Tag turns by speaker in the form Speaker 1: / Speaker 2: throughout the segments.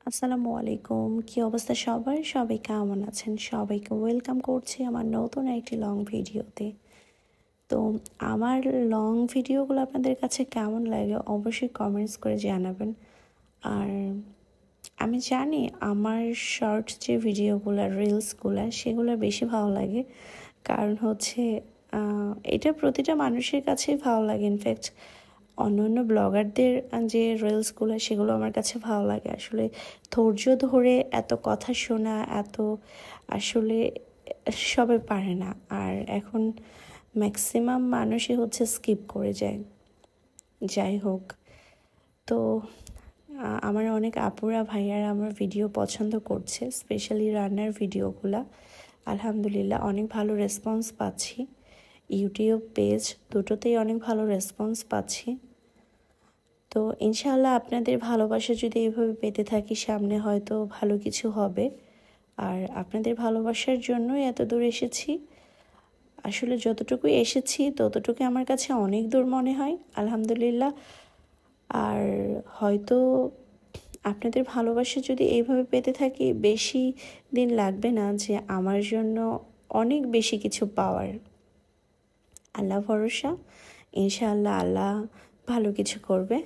Speaker 1: আসসালামু আলাইকুম। কি অবস্থা সবার? সবাই কেমন আছেন? সবাইকে ওয়েলকাম করছি আমার নতুন একটি লং ভিডিওতে। তো আমার লং ভিডিওগুলো আপনাদের কাছে কেমন লাগে অবশ্যই কমেন্টস করে জানাবেন। আর আমি জানি আমার শর্ট যে ভিডিওগুলো রিলসগুলো সেগুলো বেশি ভালো লাগে, কারণ হচ্ছে এটা প্রতিটা মানুষের কাছেই ভালো লাগে। ইনফ্যাক্ট অন্য ব্লগারদের যে রিলসগুলো সেগুলো আমার কাছে ভালো লাগে। আসলে ধৈর্য ধরে এত কথা শোনা এত আসলে সবাই পারে না। আর এখন ম্যাক্সিমাম মানুষই হচ্ছে স্কিপ করে যায়। যাই হোক, তো আমার অনেক আপুরা ভাইয়ারা আমার ভিডিও পছন্দ করছে, স্পেশালি রান্নার ভিডিওগুলো। আলহামদুলিল্লাহ অনেক ভালো রেসপন্স পাচ্ছি। ইউটিউব পেজ দুটোতেই অনেক ভালো রেসপন্স পাচ্ছি। তো ইনশাআল্লাহ আপনাদের ভালোবাসা যদি এইভাবে পেতে থাকি সামনে হয়তো ভালো কিছু হবে। আর আপনাদের ভালোবাসার জন্যই এত দূর এসেছি। আসলে যতটুকু এসেছি ততটুকু আমার কাছে অনেক দূর মনে হয়, আলহামদুলিল্লাহ। আর হয়তো আপনাদের ভালোবাসা যদি এইভাবে পেতে থাকি বেশি দিন লাগবে না যে আমার জন্য অনেক বেশি কিছু পাওয়ার। আল্লাহ ভরসা, ইনশাআল্লাহ আল্লাহ ভালো কিছু করবে।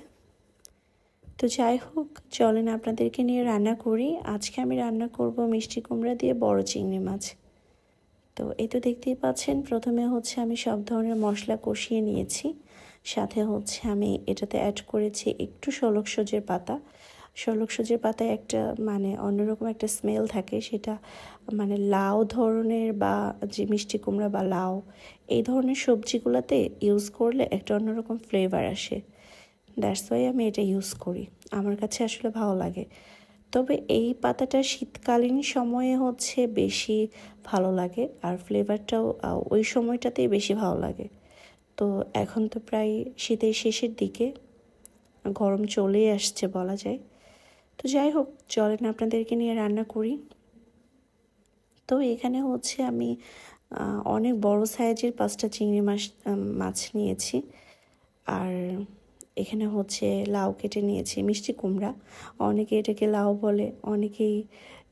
Speaker 1: তো যাই হোক, চলেন আপনাদেরকে নিয়ে রান্না করি। আজকে আমি রান্না করব মিষ্টি কুমড়া দিয়ে বড় চিংড়ি মাছ। তো এই তো দেখতেই পাচ্ছেন, প্রথমে হচ্ছে আমি সব ধরনের মশলা কষিয়ে নিয়েছি। সাথে হচ্ছে আমি এটাতে অ্যাড করেছি একটু শলক সজের পাতা। শলক সজের পাতায় একটা অন্যরকম একটা স্মেল থাকে, সেটা লাউ ধরনের বা যে মিষ্টি কুমড়া বা লাউ এই ধরনের সবজিগুলোতে ইউজ করলে একটা অন্যরকম ফ্লেভার আসে। দ্যাটস ওয়াই আমি এটা ইউজ করি, আমার কাছে আসলে ভালো লাগে। তবে এই পাতাটা শীতকালীন সময়ে হচ্ছে বেশি ভালো লাগে, আর ফ্লেভারটাও ওই সময়টাতেই বেশি ভালো লাগে। তো এখন তো প্রায় শীতের শেষের দিকে, গরম চলেই আসছে বলা যায়। তো যাই হোক, চলেন আপনাদেরকে নিয়ে রান্না করি। তো এখানে হচ্ছে আমি অনেক বড় সাইজের 5টা চিংড়ি মাছ নিয়েছি। আর এখানে হচ্ছে লাউ কেটে নিয়েছি, মিষ্টি কুমড়া। অনেকে এটাকে লাউ বলে, অনেকেই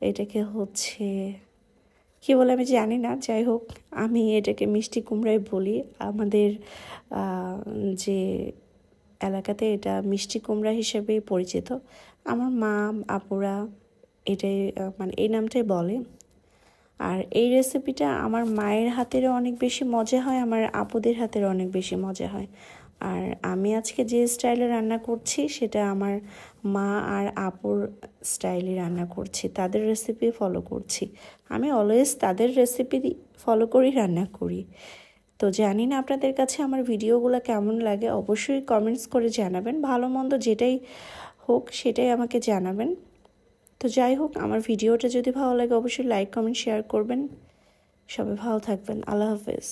Speaker 1: এটাকে হচ্ছে কী বলে আমি জানি না। যাই হোক, আমি এটাকে মিষ্টি কুমড়াই বলি। আমাদের যে এলাকাতে এটা মিষ্টি কুমড়া হিসেবেই পরিচিত। আমার মা আপুরা এটাই এই নামটাই বলে। আর এই রেসিপিটা আমার মায়ের হাতেরও অনেক বেশি মজা হয়, আমার আপুদের হাতেরও অনেক বেশি মজা হয়। আর আমি আজকে যে স্টাইলে রান্না করছি সেটা আমার মা আর আপুর স্টাইলে রান্না করছি, তাদের রেসিপি ফলো করছি। আমি অলওয়েজ তাদের রেসিপি ফলো করেই রান্না করি। তো জানি না আপনাদের কাছে আমার ভিডিওগুলো কেমন লাগে, অবশ্যই কমেন্টস করে জানাবেন। ভালো মন্দ যেটাই হোক সেটাই আমাকে জানাবেন। তো যাই হোক, আমার ভিডিওটা যদি ভালো লাগে অবশ্যই লাইক কমেন্ট শেয়ার করবেন। সবাই ভালো থাকবেন। আল্লাহ হাফেজ।